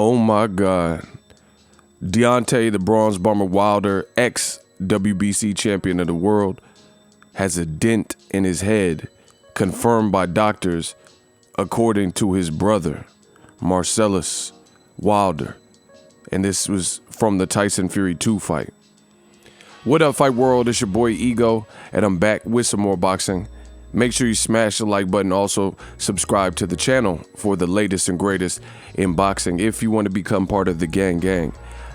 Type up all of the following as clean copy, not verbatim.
Oh my God. Deontay, the Bronze Bomber Wilder, ex-WBC champion of the world, has a dent in his head, confirmed by doctors, according to his brother, Marcellus Wilder. And this was from the Tyson Fury 2 fight. What up, Fight World? It's your boy Ego, and I'm back with some more boxing. Make sure you smash the like button. Also, subscribe to the channel for the latest and greatest in boxing. If you want to become part of the gang,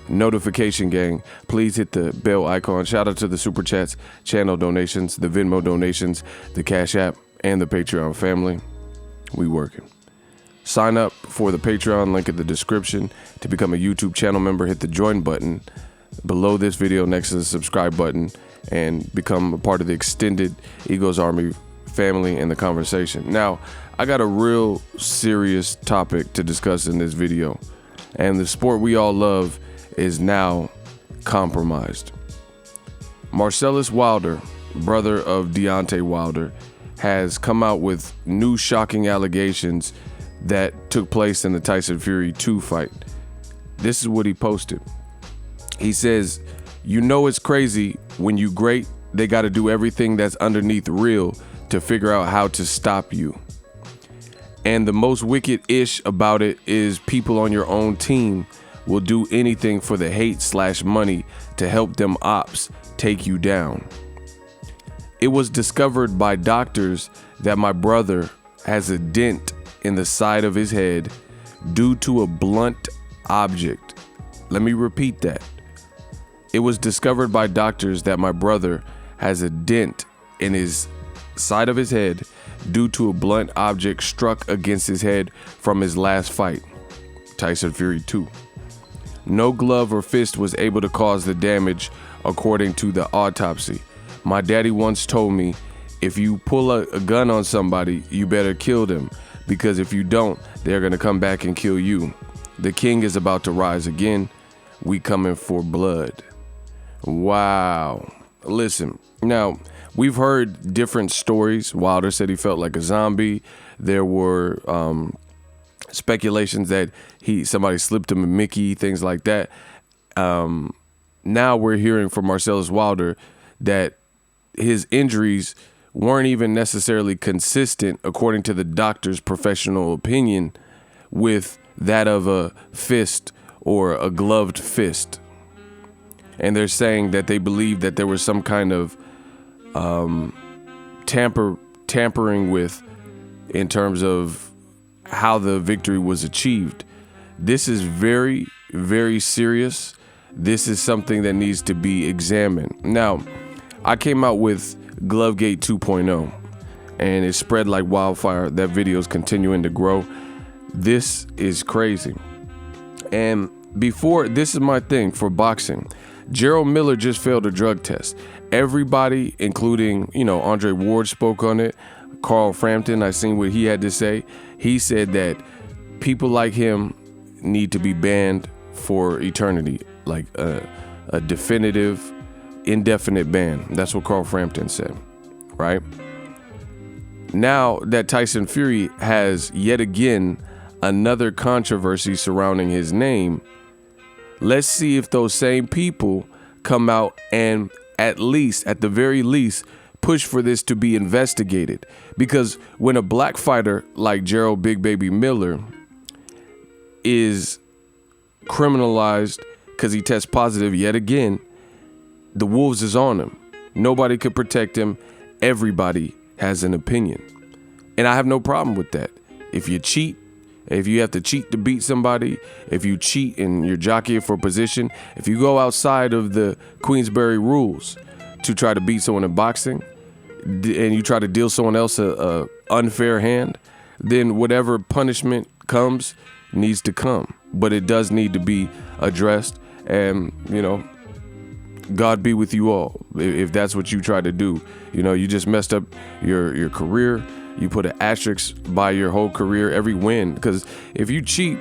notification gang, please hit the bell icon. Shout out to the Super Chats, channel donations, the Venmo donations, the Cash App, and the Patreon family. We working. Sign up for the Patreon, link in the description. To become a YouTube channel member, hit the join button below this video next to the subscribe button and become a part of the extended Ego's Army family and the conversation. Now, I got a real serious topic to discuss in this video, and the sport we all love is now compromised. Marcellus Wilder, brother of Deontay Wilder, has come out with new shocking allegations that took place in the Tyson Fury 2 fight. This is what he posted. He says, "You know it's crazy when you great, they got to do everything that's underneath real to figure out how to stop you. And the most wicked-ish about it is people on your own team will do anything for the hate/money to help them ops take you down. It was discovered by doctors that my brother has a dent in the side of his head due to a blunt object." Let me repeat that. It was discovered by doctors that my brother has a dent in his side of his head due to a blunt object struck against his head from his last fight, Tyson Fury 2. No glove or fist was able to cause the damage, according to the autopsy. My daddy once told me, if you pull a gun on somebody, you better kill them, because if you don't, they're gonna come back and kill you. The king is about to rise again. We coming for blood. Wow. Listen, now, we've heard different stories. Wilder said he felt like a zombie. There were speculations that somebody slipped him a Mickey, things like that. Now we're hearing from Marcellus Wilder that his injuries weren't even necessarily consistent, according to the doctor's professional opinion, with that of a fist or a gloved fist. And they're saying that they believe that there was some kind of tampering with in terms of how the victory was achieved. This is very, very serious. This is something that needs to be examined. Now, I came out with Glovegate 2.0, and it spread like wildfire. That video is continuing to grow. This is crazy. And before, this is my thing for boxing. Gerald Miller just failed a drug test. Everybody, including, Andre Ward spoke on it. Carl Frampton, I seen what he had to say. He said that people like him need to be banned for eternity, like a definitive, indefinite ban. That's what Carl Frampton said, right? Now that Tyson Fury has yet again another controversy surrounding his name, let's see if those same people come out and at the very least, push for this to be investigated. Because when a black fighter like Gerald Big Baby Miller is criminalized because he tests positive yet again, the wolves is on him. Nobody could protect him. Everybody has an opinion. And I have no problem with that. If you cheat, if you have to cheat to beat somebody, if you cheat and you're jockeying for position, if you go outside of the Queensberry rules to try to beat someone in boxing, and you try to deal someone else a unfair hand, then whatever punishment comes needs to come. But it does need to be addressed, and God be with you all if that's what you try to do. You just messed up your career. You put an asterisk by your whole career, every win. Because if you cheat,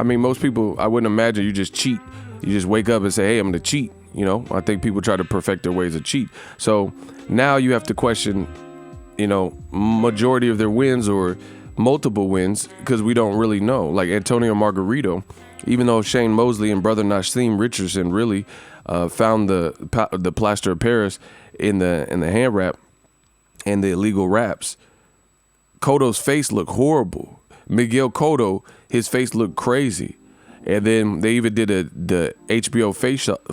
most people, I wouldn't imagine you just cheat. You just wake up and say, hey, I'm going to cheat. I think people try to perfect their ways of cheat. So now you have to question, majority of their wins or multiple wins, because we don't really know. Like Antonio Margarito, even though Shane Mosley and brother Nassim Richardson really found the plaster of Paris in the hand wrap and the illegal wraps, Cotto's face looked horrible. Miguel Cotto, his face looked crazy. And then they even did the HBO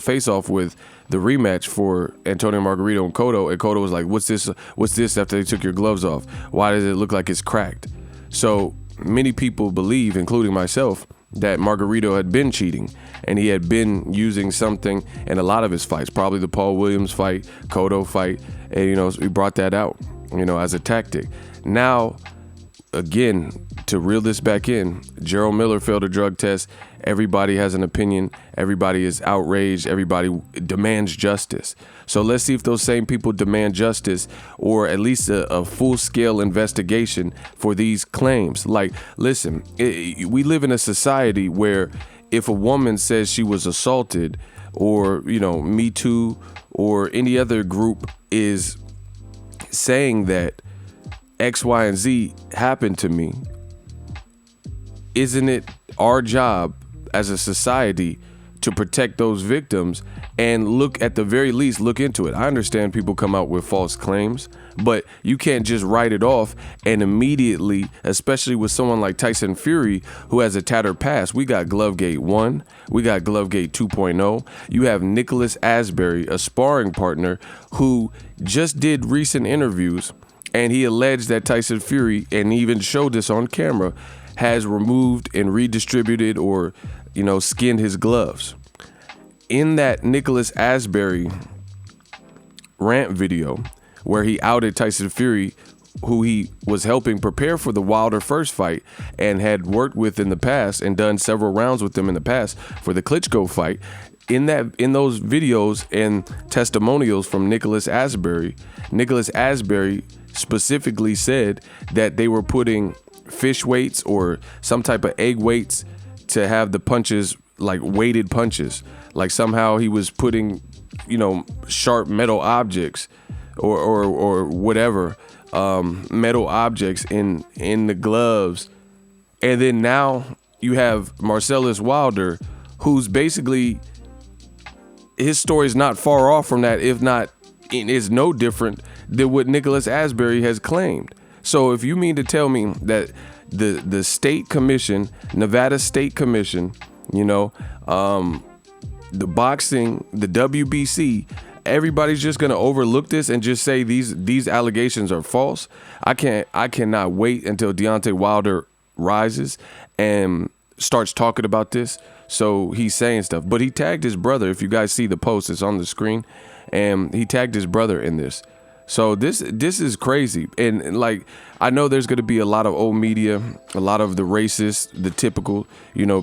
face-off with the rematch for Antonio Margarito and Cotto. And Cotto was like, what's this after they took your gloves off? Why does it look like it's cracked? So many people believe, including myself, that Margarito had been cheating and he had been using something in a lot of his fights, probably the Paul Williams fight, Cotto fight. And, we brought that out, as a tactic. Now, again, to reel this back in, Gerald Miller failed a drug test. Everybody has an opinion. Everybody is outraged. Everybody demands justice. So let's see if those same people demand justice, or at least a full-scale investigation for these claims. Like, listen, we live in a society where if a woman says she was assaulted, or, Me Too, or any other group is saying that X, Y, and Z happened to me, isn't it our job as a society to protect those victims and at the very least, look into it? I understand people come out with false claims, but you can't just write it off and immediately, especially with someone like Tyson Fury, who has a tattered past. We got Glovegate 1, we got Glovegate 2.0. You have Nicholas Asbury, a sparring partner who just did recent interviews, and he alleged that Tyson Fury, and even showed this on camera, has removed and redistributed or, skinned his gloves. In that Nicholas Asbury rant video where he outed Tyson Fury, who he was helping prepare for the Wilder first fight and had worked with in the past and done several rounds with them in the past for the Klitschko fight, in those videos and testimonials from Nicholas Asbury specifically said that they were putting fish weights or some type of egg weights to have the punches like weighted punches. Like somehow he was putting, sharp metal objects or whatever, metal objects in the gloves. And then now you have Marcellus Wilder, who's basically, his story is not far off from that, if not, is no different than what Nicholas Asbury has claimed. So if you mean to tell me that the state commission, Nevada State Commission, the boxing, the WBC, everybody's just gonna overlook this and just say these allegations are false, I cannot wait until Deontay Wilder rises and starts talking about this. So he's saying stuff, but he tagged his brother. If you guys see the post, it's on the screen, and he tagged his brother in this. So this is crazy. And like, I know there's going to be a lot of old media, a lot of the racists, the typical,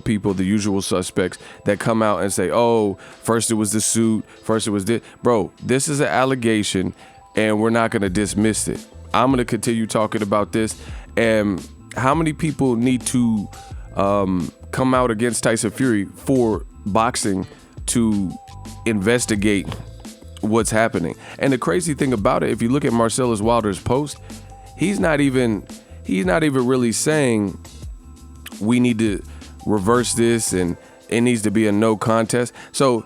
people, the usual suspects that come out and say, oh, first it was the suit, first it was this. Bro, this is an allegation and we're not going to dismiss it. I'm going to continue talking about this. And how many people need to come out against Tyson Fury for boxing to investigate what's happening? And the crazy thing about it, if you look at Marcellus Wilder's post, he's not even really saying we need to reverse this and it needs to be a no contest. So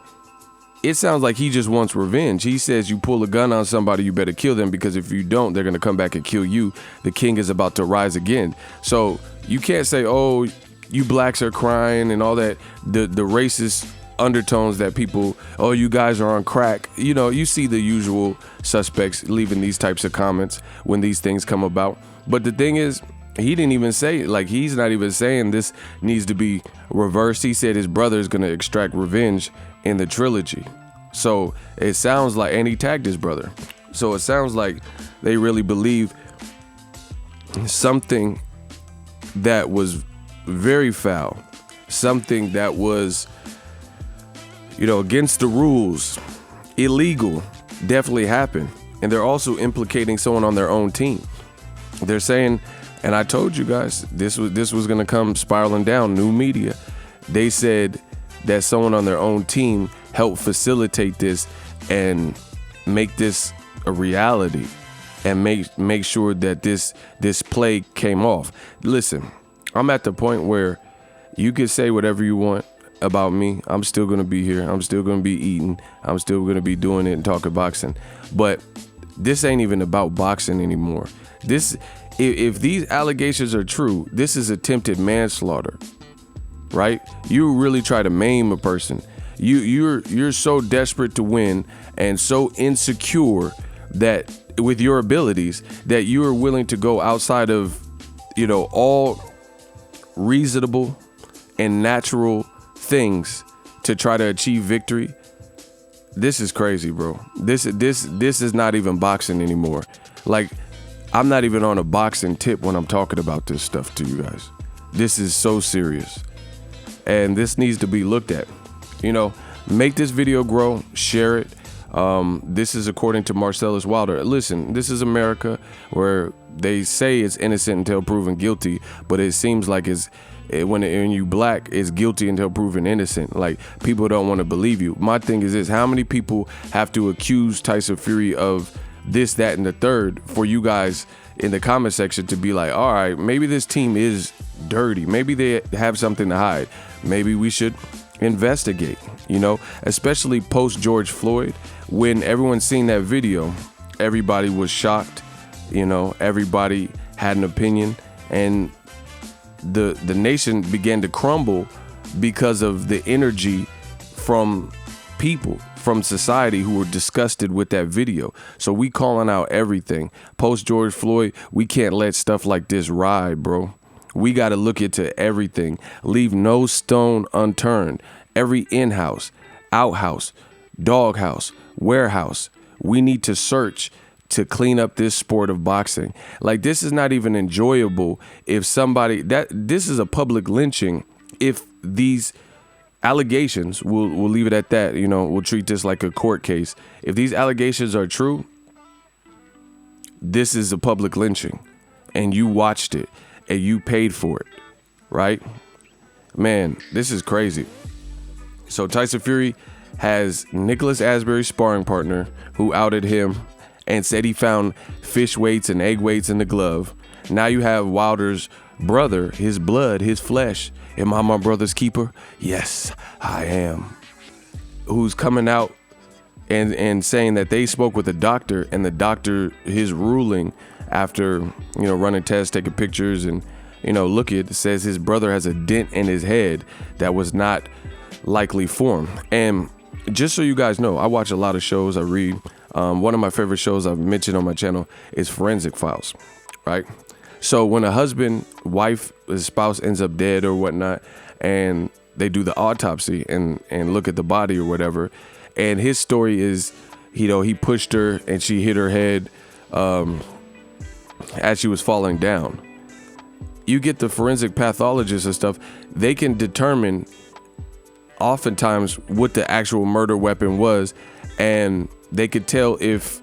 it sounds like he just wants revenge. He says you pull a gun on somebody, you better kill them, because if you don't, they're going to come back and kill you. The king is about to rise again. So you can't say, oh, you blacks are crying and all that, the racist undertones that people, oh, you guys are on crack. You see the usual suspects leaving these types of comments when these things come about. But the thing is, he didn't even say, like, he's not even saying this needs to be reversed. He said his brother is going to extract revenge in the trilogy. So it sounds like, and he tagged his brother. So it sounds like they really believe something that was very foul, something that was, against the rules, illegal, definitely happened. And they're also implicating someone on their own team. They're saying, and I told you guys, this was going to come spiraling down, new media. They said that someone on their own team helped facilitate this and make this a reality and make sure that this play came off. Listen, I'm at the point where You can say whatever you want about me. I'm still going to be here. I'm still going to be eating. I'm still going to be doing it and talking boxing. But this ain't even about boxing anymore. If these allegations are true, this is attempted manslaughter, right? You really try to maim a person. You're so desperate to win and so insecure that with your abilities that you are willing to go outside of, all reasonable and natural things to try to achieve victory. This is crazy, bro. This is not even boxing anymore. Like, I'm not even on a boxing tip when I'm talking about this stuff to you guys. This is so serious. And this needs to be looked at. Make this video grow, share it. This is according to Marcellus Wilder. Listen, this is America, where they say it's innocent until proven guilty, but it seems like when you black, it's guilty until proven innocent. Like, people don't want to believe you. My thing is this: how many people have to accuse Tyson Fury of this, that, and the third for you guys in the comment section to be like, all right, maybe this team is dirty. Maybe they have something to hide. Maybe we should investigate, especially post George Floyd. When everyone seen that video, everybody was shocked. Everybody had an opinion, and the nation began to crumble because of the energy from people, from society, who were disgusted with that video. So we calling out everything. Post George Floyd, we can't let stuff like this ride, bro. We got to look into everything. Leave no stone unturned. Every in-house, outhouse, doghouse, warehouse. We need to search to clean up this sport of boxing. Like, this is not even enjoyable if this is a public lynching. If these allegations, we'll leave it at that, we'll treat this like a court case. If these allegations are true, this is a public lynching, and you watched it and you paid for it, right? Man, this is crazy. So Tyson Fury has Nicholas Asbury's sparring partner who outed him and said he found fish weights and egg weights in the glove. Now you have Wilder's brother, his blood, his flesh. Am I my brother's keeper? Yes, I am. Who's coming out and saying that they spoke with a doctor, and the doctor, his ruling after, running tests, taking pictures, and, look at it, says his brother has a dent in his head that was not likely formed. And just so you guys know, I watch a lot of shows, I read. One of my favorite shows I've mentioned on my channel is Forensic Files, right? So when a husband, wife, his spouse ends up dead or whatnot, and they do the autopsy and look at the body or whatever, and his story is, he pushed her and she hit her head as she was falling down. You get the forensic pathologists and stuff, they can determine oftentimes what the actual murder weapon was, and they could tell if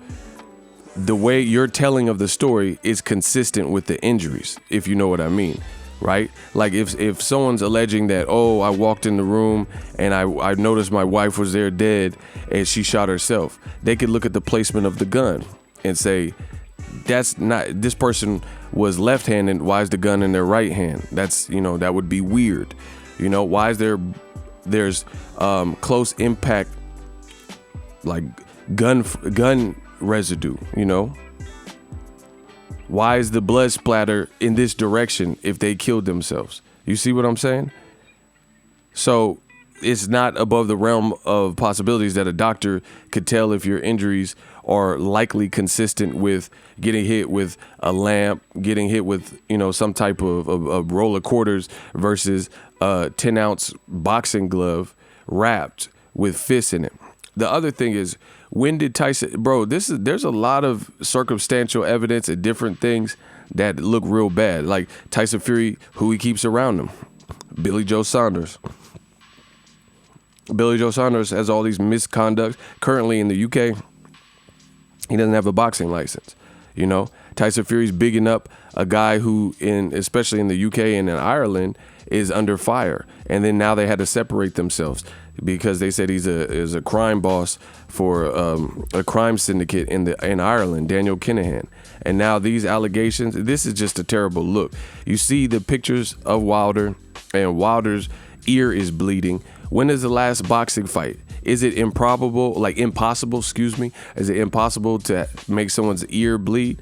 the way you're telling of the story is consistent with the injuries, if you know what I mean, right? Like if someone's alleging that, I walked in the room and I noticed my wife was there dead and she shot herself, they could look at the placement of the gun and say, that's not, this person was left-handed, why is the gun in their right hand? That's, that would be weird. Why is there's close impact, like gun residue, Why is the blood splatter in this direction if they killed themselves? You see what I'm saying? So it's not above the realm of possibilities that a doctor could tell if your injuries are likely consistent with getting hit with a lamp, getting hit with, some type of roll of quarters versus a 10-ounce boxing glove wrapped with fists in it. The other thing is, when did Tyson, bro, there's a lot of circumstantial evidence and different things that look real bad. Like Tyson Fury, who he keeps around him, Billy Joe Saunders. Billy Joe Saunders has all these misconducts. Currently in the UK, he doesn't have a boxing license. Tyson Fury's bigging up a guy who, especially in the UK and in Ireland, is under fire. And then now they had to separate themselves. because they said he's a crime boss for a crime syndicate in Ireland, Daniel Kinahan. And now these allegations, this is just a terrible look. You see the pictures of Wilder, and Wilder's ear is bleeding. When is the last boxing fight? Is it impossible, Is it impossible to make someone's ear bleed?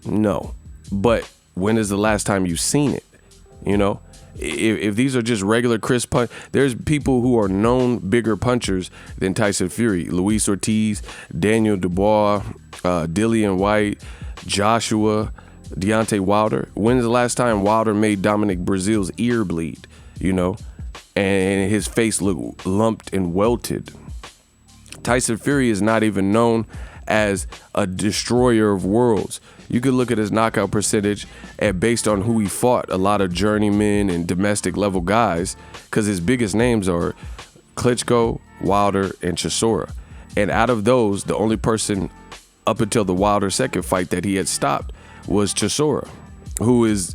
No. But when is the last time you've seen it? You know, if these are just regular crisp punch, there's people who are known bigger punchers than Tyson Fury. Luis Ortiz, Daniel Dubois, Dillian White, Joshua, Deontay Wilder. When's the last time Wilder made Dominic Breazeale's ear bleed? You know, and his face looked lumped and welted. Tyson Fury is not even known as a destroyer of worlds. You could look at his knockout percentage, and based on who he fought, a lot of journeymen and domestic level guys, because his biggest names are Klitschko, Wilder, and Chisora. And out of those, the only person up until the Wilder second fight that he had stopped was Chisora, who has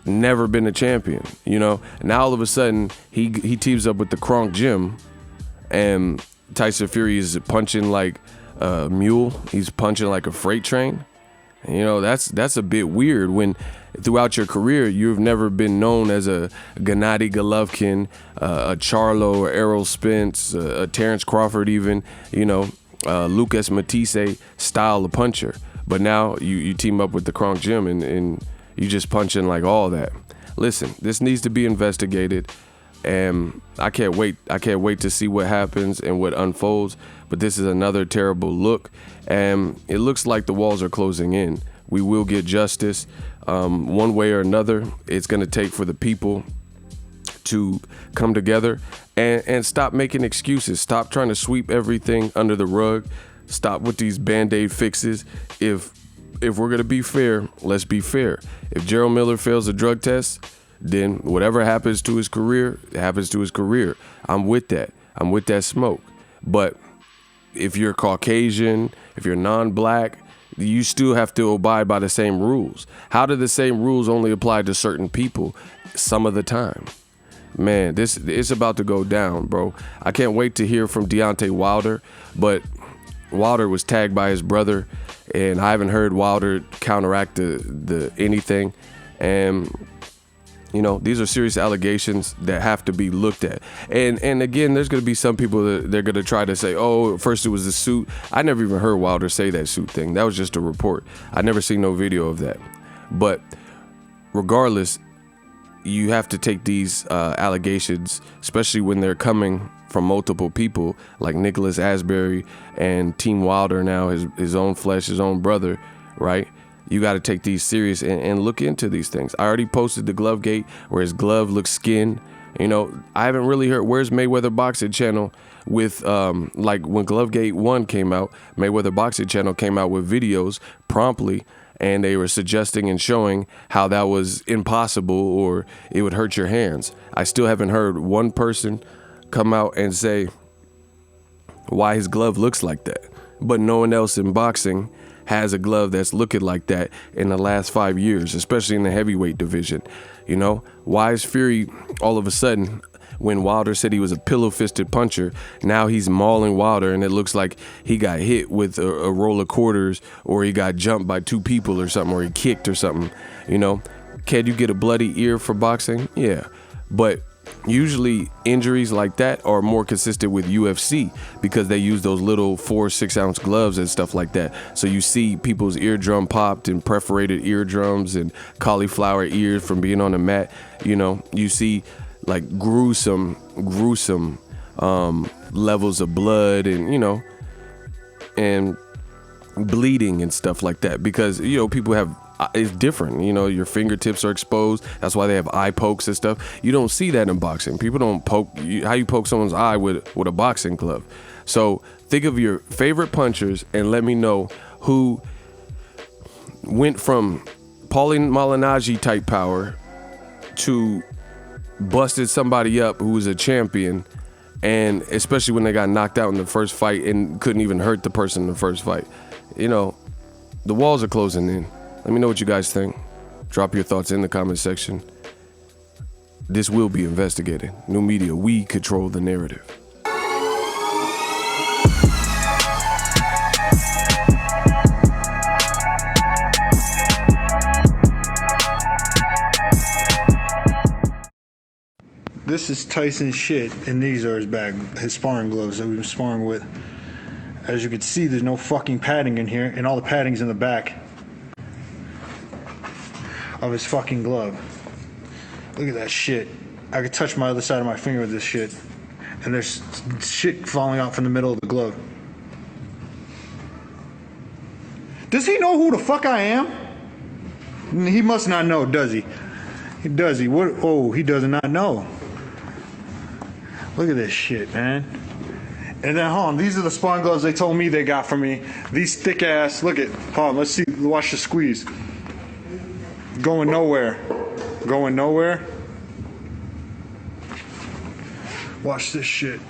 never been a champion. You know, now all of a sudden he teams up with the Kronk Gym, and Tyson Fury is punching like a mule. He's punching like a freight train. You know, that's a bit weird when throughout your career you've never been known as a Gennady Golovkin, a Charlo or Errol Spence, a Terrence Crawford even, you know, Lucas Matisse style of puncher. But now you team up with the Kronk Gym and you just punching like all that. Listen, this needs to be investigated, and I can't wait. I can't wait to see what happens and what unfolds. But this is another terrible look, and it looks like the walls are closing in. We will get justice one way or another. It's going to take for the people to come together and stop making excuses. Stop trying to sweep everything under the rug. Stop with these Band-Aid fixes. If we're going to be fair, let's be fair. If Gerald Miller fails a drug test, then whatever happens to his career, it happens to his career. I'm with that. I'm with that smoke. But if you're Caucasian, if you're non-black, you still have to abide by the same rules. How do the same rules only apply to certain people some of the time? Man, it's about to go down, bro. I can't wait to hear from Deontay Wilder, but Wilder was tagged by his brother, and I haven't heard Wilder counteract the anything. And you know, these are serious allegations that have to be looked at. And again, there's going to be some people that they're going to try to say, oh, first it was the suit. I never even heard Wilder say that suit thing. That was just a report. I never seen no video of that. But regardless, you have to take these allegations, especially when they're coming from multiple people like Nicholas Asbury and Team Wilder now, his own flesh, his own brother, right? You got to take these serious and look into these things. I already posted the glove gate where his glove looks skinned. You know, I haven't really heard, where's Mayweather Boxing Channel with, like when Glovegate 1 came out, Mayweather Boxing Channel came out with videos promptly, and they were suggesting and showing how that was impossible or it would hurt your hands. I still haven't heard one person come out and say why his glove looks like that. But no one else in boxing has a glove that's looking like that in the last 5 years, especially in the heavyweight division. You know, why is Fury all of a sudden, when Wilder said he was a pillow-fisted puncher, now he's mauling Wilder and it looks like he got hit with a roll of quarters, or he got jumped by two people or something, or he kicked or something, you know? Can you get a bloody ear for boxing? Yeah, but usually injuries like that are more consistent with UFC because they use those little 4-6 ounce gloves and stuff like that. So you see people's eardrum popped and perforated eardrums and cauliflower ears from being on the mat. You know, you see like gruesome levels of blood and, you know, and bleeding and stuff like that because, you know, people have, it's different, you know, your fingertips are exposed. That's why they have eye pokes and stuff. You don't see that in boxing. People don't poke, how you poke someone's eye with a boxing glove. So think of your favorite punchers and let me know who went from Paulie Malignaggi type power to busted somebody up who was a champion, and especially when they got knocked out in the first fight and couldn't even hurt the person in the first fight. You know, the walls are closing in. Let me know what you guys think. Drop your thoughts in the comment section. This will be investigated. New media, we control the narrative. This is Tyson's shit, and these are his bag, his sparring gloves that we've been sparring with. As you can see, there's no fucking padding in here, and all the padding's in the back of his fucking glove. Look at that shit. I could touch my other side of my finger with this shit, and there's shit falling out from the middle of the glove. Does he know who the fuck I am? He must not know, does he? Does he? What? Oh, he does not know. Look at this shit, man. And then, hold on, these are the sparring gloves they told me they got for me. These thick ass, look at, hold on, let's see, watch the squeeze. Going nowhere. Going nowhere. Watch this shit.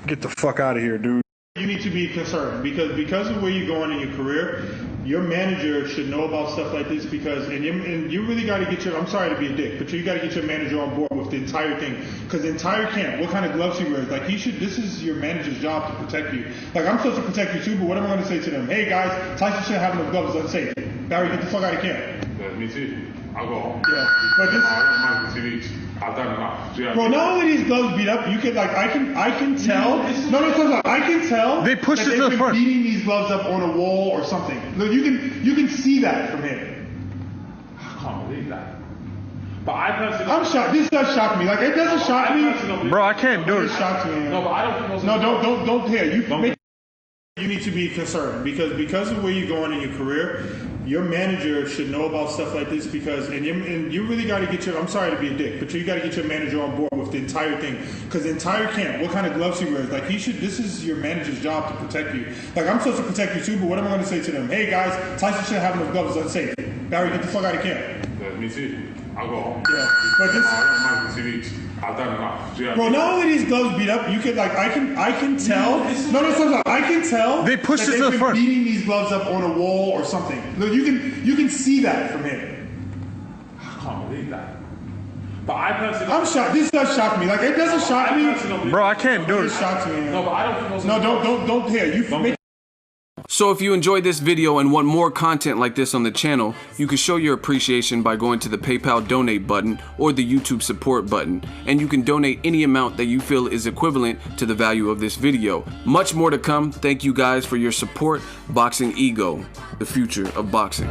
Get the fuck out of here, dude. You need to be concerned because of where you're going in your career. Your manager should know about stuff like this because and you really got to get your, I'm sorry to be a dick, but you got to get your manager on board with the entire thing, because the entire camp, what kind of gloves he wears, like he should, this is your manager's job to protect you. Like I'm supposed to protect you too, but what am I going to say to them? Hey guys, Tyson shouldn't have no gloves. Let's say, Barry, get the fuck out of camp. Yeah, me too. I'll go home. Yeah, but this. I don't mind for 2 weeks. I've done enough. Yeah, Bro, not only these gloves beat up, you can like I can tell. No, I can tell. They pushed that it to the front. Beating these gloves up on a wall or something. Look, you can see that from here. I can't believe that. But I personally, I'm shocked. This does shock me. Like it doesn't shock me. Bro, I can't do It it. shocks me. No, but I don't think those. No, don't hear. You need to be concerned because of where you're going in your career. Your manager should know about stuff like this because and you really got to get your, I'm sorry to be a dick, but you got to get your manager on board with the entire thing, because the entire camp, what kind of gloves he wears, like he should, this is your manager's job to protect you. Like I'm supposed to protect you too, but what am I going to say to them? Hey guys, Tyson shouldn't have no gloves. Let's say, Barry, get the fuck out of camp. Yeah, me too. I'll go home. Yeah, but this. I don't mind for 2 weeks. I've done enough. Yeah. Bro, not only these gloves beat up, you can like I can tell. No, I can tell. They pushed that it to the they've been front. beating these gloves up on a wall or something. Look, you can see that from here. I can't believe that. But I personally, I'm shocked. This does shock me. Like it doesn't shock me. Bro, I can't do It it. shocks me. No, but I don't think those. No, don't hear. You make. So if you enjoyed this video and want more content like this on the channel, you can show your appreciation by going to the PayPal donate button or the YouTube support button, and you can donate any amount that you feel is equivalent to the value of this video. Much more to come. Thank you guys for your support. Boxingego, the future of boxing.